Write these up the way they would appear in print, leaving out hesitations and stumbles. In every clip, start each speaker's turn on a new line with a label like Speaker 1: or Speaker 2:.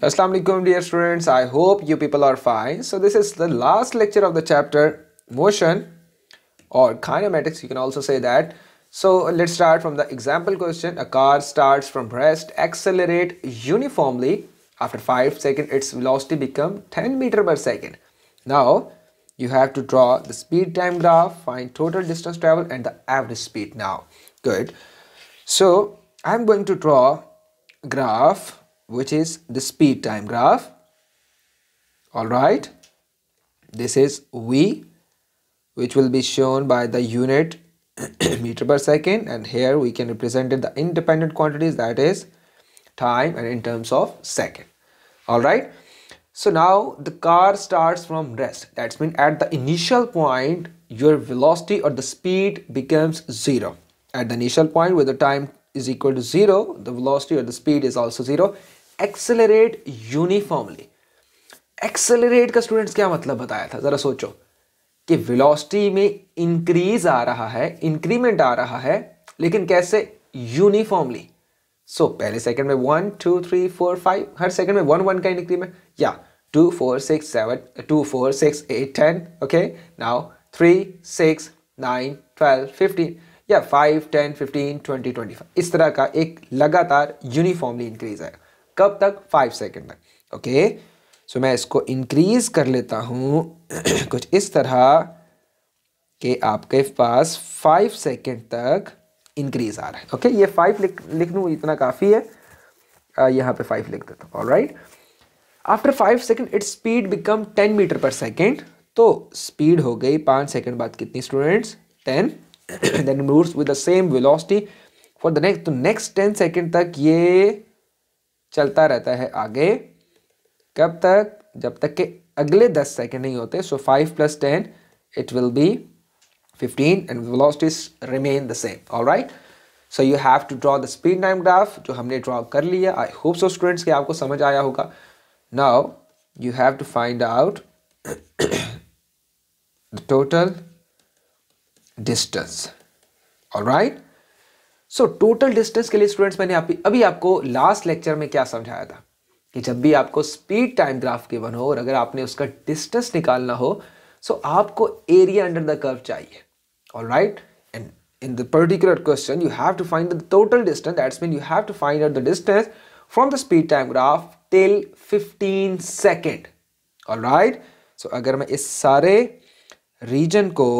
Speaker 1: Assalamu alaikum dear students, I hope you people are fine. So this is the last lecture of the chapter motion or kinematics, you can also say that. So let's start from the example question. A car starts from rest, accelerate uniformly. After 5 seconds its velocity become 10 meter per second. Now you have to draw the speed time graph, find total distance traveled and the average speed. Now good. So I'm going to draw graph which is the speed time graph. All right, this is V, which will be shown by the unit meter per second, and here we can represent it the independent quantities, that is time, and in terms of second. All right, so now the car starts from rest. That's mean at the initial point your velocity or the speed becomes zero. At the initial point where the time is equal to zero, the velocity or the speed is also zero. Accelerate uniformly. Accelerate का students क्या मतलब बताया था, जरा सोचो कि velocity में increase आ रहा है, इंक्रीमेंट आ रहा है, लेकिन कैसे? यूनिफॉर्मली. सो पहले सेकंड में 1 2 3 4 5, हर सेकंड में 1 1 का इंक्रीमेंट, या 2 4 6 7 2 4 6 8 10. ओके, नाउ 3 6 9 12 15, या 5 10 15 20 25. इस तरह का एक लगातार यूनिफॉर्मली इंक्रीज आएगा. कब तक? 5 सेकंड तक. ओके, सो मैं इसको इंक्रीज कर लेता हूं कुछ इस तरह कि आपके पास 5 सेकेंड तक इंक्रीज आ रहा है. ओके, ये 5 लिख दूं, इतना काफ़ी है. यहाँ पे 5 लिख देता हूँ. Alright, after 5 second its speed become 10 metre per second. तो स्पीड हो गई 5 सेकेंड बाद कितनी students? 10. Then moves with the same velocity for the next. तो नेक्स्ट 10 सेकेंड तक ये चलता रहता है आगे. कब तक? जब तक के अगले 10 सेकेंड नहीं होते. So 5 + 10 it will be 15 and velocities remain the same. Alright, so you have to draw the speed time graph, जो हमने ड्रॉ कर लिया. आई होप सो स्टूडेंट्स कि आपको समझ आया होगा. Now you have to find out the total distance. Alright, so total distance के लिए स्टूडेंट्स मैंने अभी आपको लास्ट लेक्चर में क्या समझाया था कि जब भी आपको स्पीड टाइम ग्राफ गिवन हो और अगर आपने उसका डिस्टेंस निकालना हो, सो आपको एरिया अंडर द कर्व चाहिए. Alright, and in the particular question you have to find the total distance. That's mean you have to find out the distance from the speed time graph till 15 second. Alright, so अगर मैं इस सारे reason को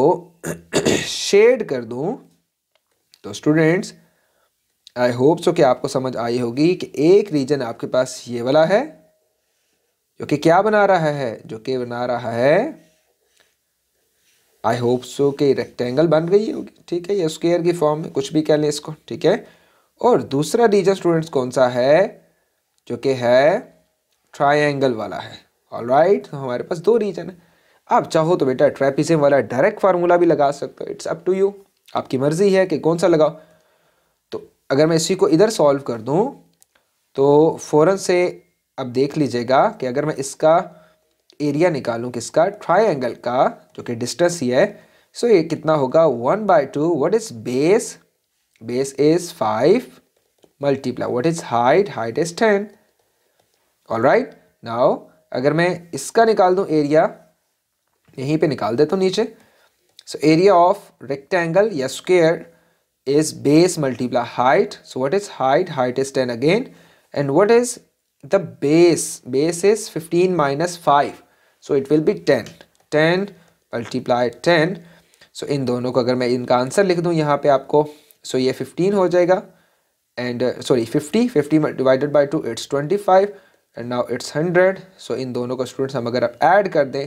Speaker 1: shade कर दूं तो students I hope so कि आपको समझ आई होगी कि एक रीजन आपके पास ये वाला है जो कि क्या बना रहा है, जो कि बना रहा है, आई होप सो कि रेक्टेंगल बन गई होगी. ठीक है, ये स्क्वायर की फॉर्म में, कुछ भी कह लें इसको. ठीक है, और दूसरा रीजन स्टूडेंट्स कौन सा है? जो कि है ट्रायंगल वाला है. ऑलराइट, तो हमारे पास 2 रीजन है. आप चाहो तो बेटा ट्रेपेजियम वाला डायरेक्ट फार्मूला भी लगा सकते हो. इट्स अप टू यू, आपकी मर्जी है कि कौन सा लगाओ. अगर मैं इसी को इधर सॉल्व कर दूं तो फ़ौरन से अब देख लीजिएगा कि अगर मैं इसका एरिया निकालूं, किसका? ट्रायंगल का, जो कि डिस्टेंस ही है. सो ये कितना होगा? 1/2. What is base? Base is 5 multiply what is height? Height is 10. Alright, now अगर मैं इसका निकाल दूं एरिया, यहीं पे निकाल देता हूं नीचे. सो एरिया ऑफ रेक्टेंगल या square is base multiply height. So what is height? Height is 10 again. And what is the base? Base is 15 minus 5. So it will be 10. 10 multiply 10. So इन दोनों को अगर मैं इनका आंसर लिख दूं यहाँ पे आपको, so ये 15 हो जाएगा. And sorry 50 divided by 2 it's 25. And now it's 100. So इन दोनों को स्टूडेंट्स हम अगर आप ऐड कर दें,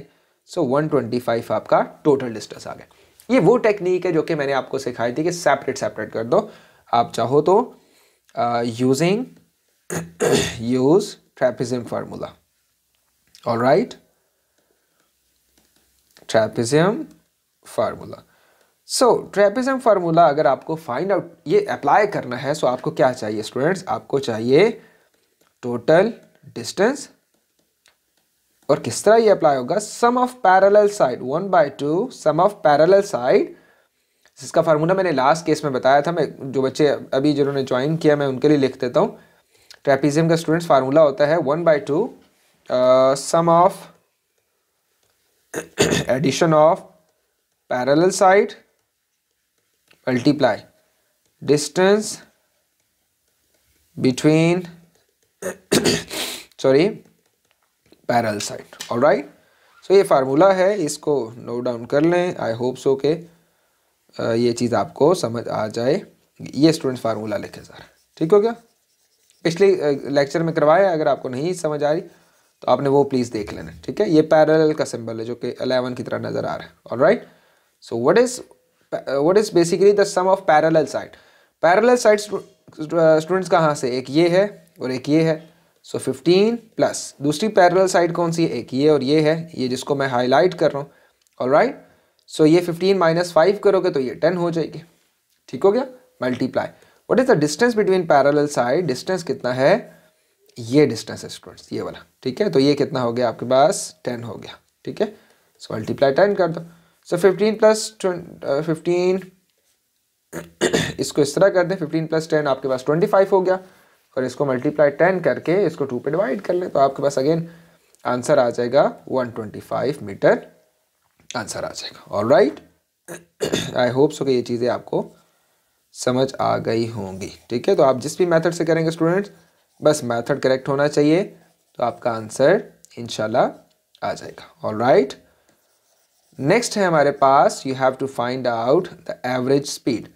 Speaker 1: so 125 आपका टोटल डिस्टेंस आ गया. ये वो टेक्निक है जो कि मैंने आपको सिखाई थी कि सेपरेट कर दो. आप चाहो तो using use trapezium formula. Alright, trapezium formula. So trapezium formula अगर आपको फाइंड आउट ये अप्लाई करना है, सो आपको क्या चाहिए स्टूडेंट्स? आपको चाहिए टोटल डिस्टेंस. और किस तरह ये अप्लाई होगा? Sum of parallel side 1/2 sum of parallel side. जिसका फार्मूला मैंने लास्ट केस में बताया था. मैं जो बच्चे अभी जिन्होंने ज्वाइन किया मैं उनके लिए लिख देता हूँ. ट्रेपीजियम का स्टूडेंट्स फार्मूला होता है 1/2 sum of addition of parallel side multiply distance between sorry parallel side. Alright, so ये फार्मूला है, इसको नोट डाउन कर लें। आई होप सो के ये चीज़ आपको समझ आ जाए। ये स्टूडेंट्स फार्मूला लिखे सर, ठीक हो गया? पिछले लेक्चर में करवाया, अगर आपको नहीं समझ आ रही तो आपने वो प्लीज़ देख लेना, ठीक है? ये पैरेलल का सिंबल है जो कि 11 की तरह नज़र आ रहा है। Alright, so what is basically the sum of parallel side. Parallel side students कहाँ से, एक ये है और एक ये है। सो 15 प्लस दूसरी पैरेलल साइड कौन सी है, एक ये और ये है, ये जिसको मैं हाईलाइट कर रहा हूँ। ऑलराइट, सो ये 15 माइनस 5 करोगे तो ये 10 हो जाएगी, ठीक हो गया? Multiply what is the distance between parallel side, distance कितना है, ये डिस्टेंस है स्टूडेंट्स, ये वाला, ठीक है? तो ये कितना हो गया आपके पास, 10 हो गया, ठीक है? सो मल्टीप्लाई 10 कर दो। सो 15 प्लस 15 इसको इस तरह कर दें, 15 प्लस 10 आपके पास 25 हो गया, और इसको मल्टीप्लाई 10 करके इसको 2 पे डिवाइड कर लें तो आपके पास अगेन आंसर आ जाएगा 125 मीटर आंसर आ जाएगा। ऑलराइट, आई होप सो कि ये चीज़ें आपको समझ आ गई होंगी, ठीक है? तो आप जिस भी मेथड से करेंगे स्टूडेंट्स, बस मेथड करेक्ट होना चाहिए तो आपका आंसर इंशाल्लाह आ जाएगा। ऑलराइट, नेक्स्ट है हमारे पास, you have to find out the average speed.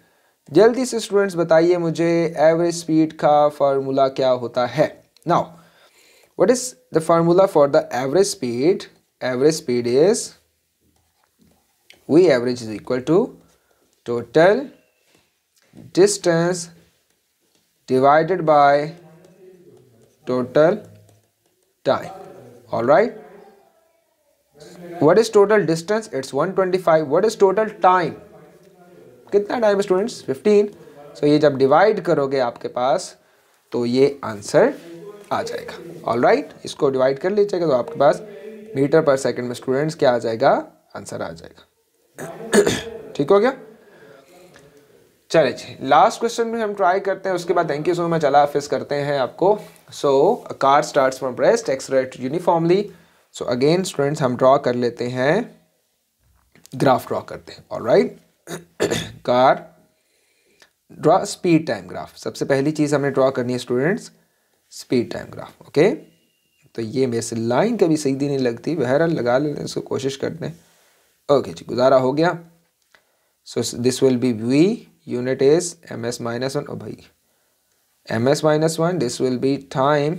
Speaker 1: जल्दी से स्टूडेंट्स बताइए मुझे एवरेज स्पीड का फार्मूला क्या होता है। Now what is the formula for the average speed? Average speed is v average is equal to total distance divided by total time. All right, what is total distance? It's 125. What is total time? कितना time students, 15। सो ये जब divide करोगे आपके पास तो ये answer आ जाएगा। All right, इसको divide कर लीजिएगा तो आपके पास मीटर पर सेकंड में स्टूडेंट्स क्या आ जाएगा, आंसर आ जाएगा। ठीक हो गया? चलिए जी, लास्ट क्वेश्चन में हम ट्राई करते हैं, उसके बाद थैंक यू सो मच, अल्लाह हाफिज़ करते हैं आपको। So a car starts from rest, accelerate uniformly. So again students हम ड्रॉ कर लेते हैं, ग्राफ ड्रॉ करते हैं। Alright, car draw speed time graph. सबसे पहली चीज़ हमने ड्रॉ करनी है students, speed time graph. Okay, तो ये मेरे से लाइन कभी सीधी नहीं लगती, बहरहाल लगा लेने इसको, कोशिश करते हैं। ओके जी, गुजारा हो गया। So this will be v, unit is ms minus 1, oh bhai, ms minus 1, this will be time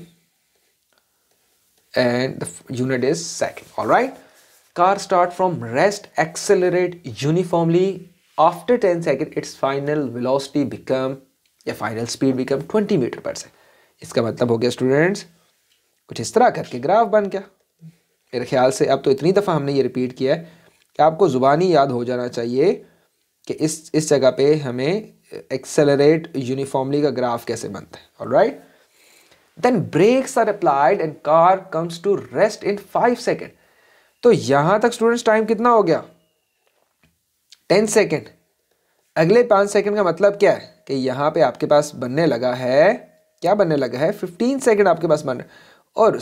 Speaker 1: and the unit is second. All right, car start from rest, accelerate uniformly, after 10 seconds its final velocity become या final speed become 20 metre पर second. इसका मतलब हो गया students, कुछ इस तरह करके ग्राफ बन गया। मेरे ख्याल से अब तो इतनी दफ़ा हमने ये रिपीट किया है कि आपको ज़ुबानी याद हो जाना चाहिए कि इस जगह पे हमें एक्सेलरेट यूनिफॉर्मली का ग्राफ कैसे बनता है। Alright, then brakes are applied and car comes to rest in 5 second. तो यहां तक स्टूडेंट्स टाइम कितना हो गया, 10 सेकेंड। अगले 5 सेकेंड का मतलब क्या है कि यहां पे आपके पास बनने लगा है, क्या बनने लगा है, 15 सेकेंड आपके पास बन, और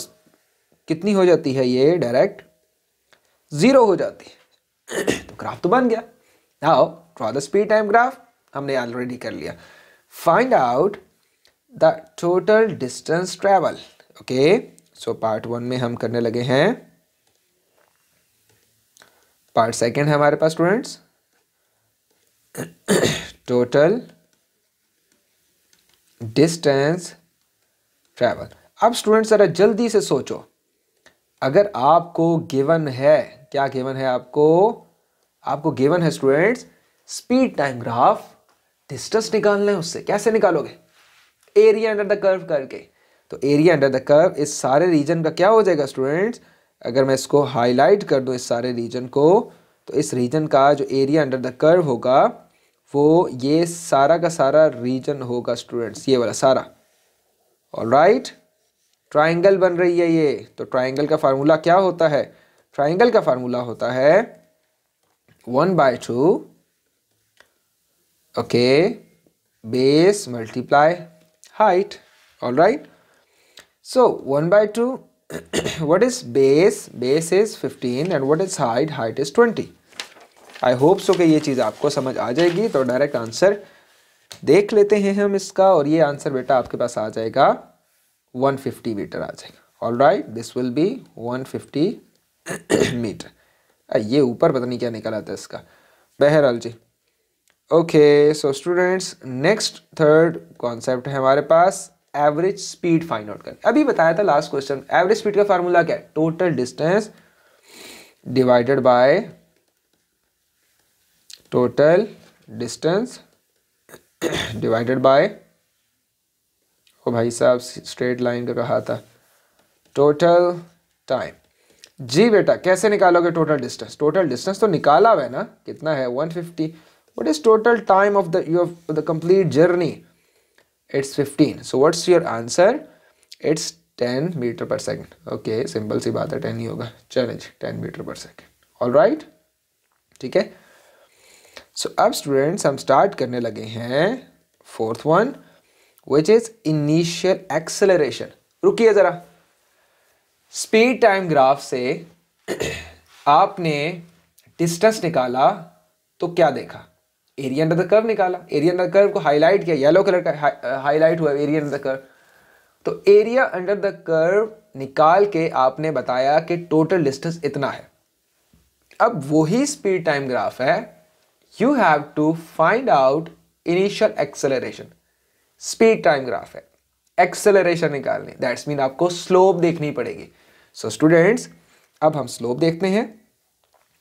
Speaker 1: कितनी हो जाती है ये, डायरेक्ट 0 हो जाती है। तो ग्राफ तो बन गया। Now draw the speed time graph, हमने ऑलरेडी कर लिया। Find out the total distance travel. Okay, so part 1 में हम करने लगे हैं, पार्ट सेकेंड है हमारे पास स्टूडेंट्स, टोटल डिस्टेंस ट्रैवल। अब स्टूडेंट्स जरा जल्दी से सोचो, अगर आपको गिवन है, क्या गिवन है आपको गिवन है students speed time graph, distance निकालना है उससे, कैसे निकालोगे, एरिया अंडर द कर्व करके। तो एरिया अंडर द कर्व इस सारे रीजन का क्या हो जाएगा स्टूडेंट्स, अगर मैं इसको हाईलाइट कर दूं इस सारे रीजन को, तो इस रीजन का जो एरिया अंडर द कर्व होगा वो ये सारा का सारा रीजन होगा स्टूडेंट्स, ये वाला सारा। ऑलराइट, ट्राइंगल बन रही है ये, तो ट्राइंगल का फार्मूला क्या होता है, ट्राइंगल का फार्मूला होता है 1/2 okay base multiply height. Alright, So 1/2 what is base? Base is 15 and what is height? Height is 20. I hope so कि ये चीज़ आपको समझ आ जाएगी। तो डायरेक्ट आंसर देख लेते हैं हम इसका, और ये आंसर बेटा आपके पास आ जाएगा 150 मीटर आ जाएगा। All right, this will be 150 metre. ये ऊपर पता नहीं क्या निकल आता है इसका, बहरहाल जी। Okay so students, next third concept है हमारे पास एवरेज स्पीड फाइंड आउट कर। अभी बताया था लास्ट क्वेश्चन, एवरेज स्पीड का फार्मूला क्या है? Total distance divided by total distance divided by, ओ भाई साहब स्ट्रेट लाइन का कहा था, टोटल टाइम। जी बेटा कैसे निकालोगे टोटल डिस्टेंस? टोटल डिस्टेंस तो निकाला हुआ है ना, कितना है? 150। What is total time of the complete journey? It's 15। So what's your answer? It's 10 metre per second. Okay, simple सी बात है, 10 ही होगा। चलें जी, 10 metre per second. All right, ठीक है। सो अब स्टूडेंट्स हम स्टार्ट करने लगे हैं fourth one, which is initial acceleration. रुकिए जरा, स्पीड टाइम ग्राफ से आपने डिस्टेंस निकाला तो क्या देखा? एरिया अंडर द कर्व निकाला। एरिया अंडर द कर्व को हाईलाइट किया, येलो कलर का हाईलाइट हुआ एरिया अंडर द कर्व। तो एरिया अंडर द कर्व निकाल के आपने बताया कि टोटल डिस्टेंस इतना है। अब वही स्पीड टाइम ग्राफ है, you have to find out initial acceleration. Speed time graph है, एक्सेलरेशन निकालनी, दैट्स मीन आपको स्लोप देखनी पड़ेगी। सो स्टूडेंट्स अब हम स्लोप देखते हैं।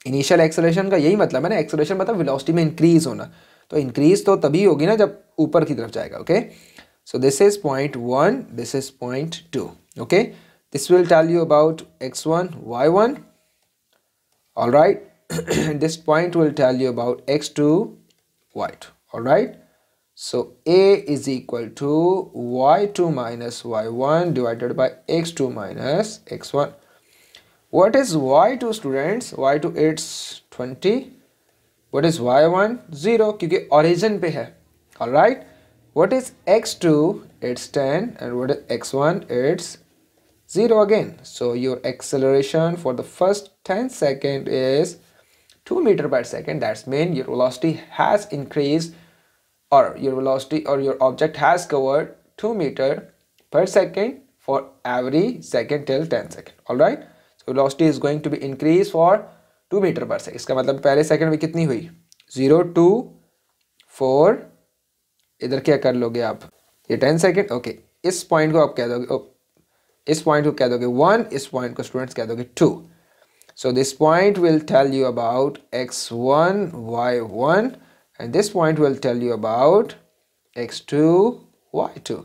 Speaker 1: इनिशियल एक्सेलरेशन का यही मतलब है ना, एक्सेलरेशन मतलब वेलोसिटी में इंक्रीज होना। तो इंक्रीज तो तभी होगी ना जब ऊपर की तरफ जाएगा। Okay, so this is 0.1, this is 0.2। Okay, this will tell you about x1 y1। All right, this point will tell you about x2 y2. all right, so a is equal to y2 minus y1 divided by x2 minus x1. What is y2 students? y2 it's 20. What is y1? 0, क्योंकि origin पे है। all right, what is x2? it's 10 and what is x1? it's 0 again. So your acceleration for the first 10 seconds is 2 meter per second. That's mean your velocity has increased, or your velocity or your object has covered 2 meter per second for every second till 10 second. all right, so velocity is going to be increased for 2 meter per second. इसका मतलब पहले second में कितनी हुई? 0 2 4, इधर क्या कर लोगे आप? ये 10 सेकंड। ओके, इस पॉइंट को आप कह दोगे, इस पॉइंट को कह दोगे 1, इस पॉइंट को स्टूडेंट्स कह दोगे 2। So this point will tell you about x1 y1 and this point will tell you about x2 y2.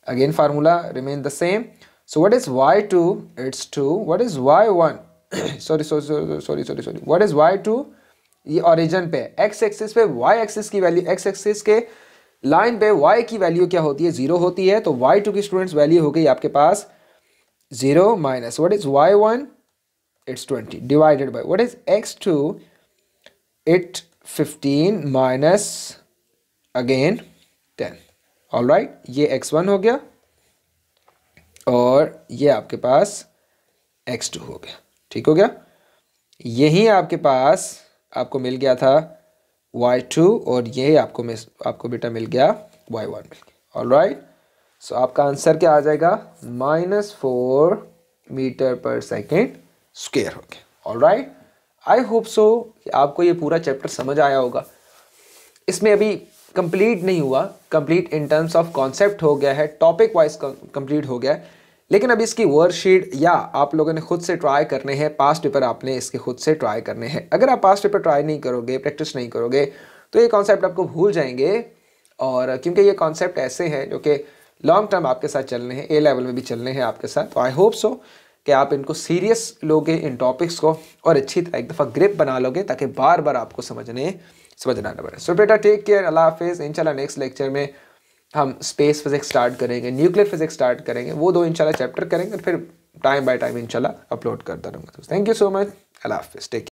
Speaker 1: Again formula remain the same. So what is y2? It's 2. What is y1? sorry. What is y2? ये origin पे, x axis पे y axis की value, x axis के line पे y की value क्या होती है? 0 होती है। तो y2 की स्टूडेंट्स वैल्यू हो गई आपके पास 0 minus what is y1? it's 20 divided by what is x2? it 15 minus again 10। all right, ये x1 हो गया और ये आपके पास x2 हो गया। ठीक हो गया, यही आपके पास आपको मिल गया था y2 और ये आपको बेटा मिल गया y1 मिल गया। all right, सो आपका आंसर क्या आ जाएगा? -4 मीटर पर सेकेंड स्क्वायर हो गया। All right, I hope so कि आपको ये पूरा चैप्टर समझ आया होगा। इसमें अभी कंप्लीट नहीं हुआ, complete in terms of concept हो गया है, टॉपिक वाइज कंप्लीट हो गया है, लेकिन अभी इसकी वर्कशीट या आप लोगों ने खुद से ट्राई करने हैं, पास्ट पेपर आपने इसके खुद से ट्राई करने हैं। अगर आप पास्ट पेपर ट्राई नहीं करोगे, प्रैक्टिस नहीं करोगे, तो ये कॉन्सेप्ट आपको भूल जाएंगे। और क्योंकि ये कॉन्सेप्ट ऐसे हैं जो कि लॉन्ग टर्म आपके साथ चलने हैं, ए लेवल में भी चलने हैं आपके साथ। तो आई होप सो कि आप इनको सीरियस लोगे, इन टॉपिक्स को, और अच्छी तरह एक दफ़ा ग्रिप बना लोगे ताकि बार बार आपको समझना ना पड़े। सो बेटा टेक केयर, अल्लाह हाफिज़। इंशाल्लाह नेक्स्ट लेक्चर में हम स्पेस फिजिक्स स्टार्ट करेंगे, न्यूक्लियर फिजिक्स स्टार्ट करेंगे, वो दो इंशाल्लाह चैप्टर करेंगे, फिर टाइम बाय टाइम इंशाल्लाह अपलोड करता रहूँगा। थैंक यू सो मच, अल्लाह हाफिज़, टेक केयर।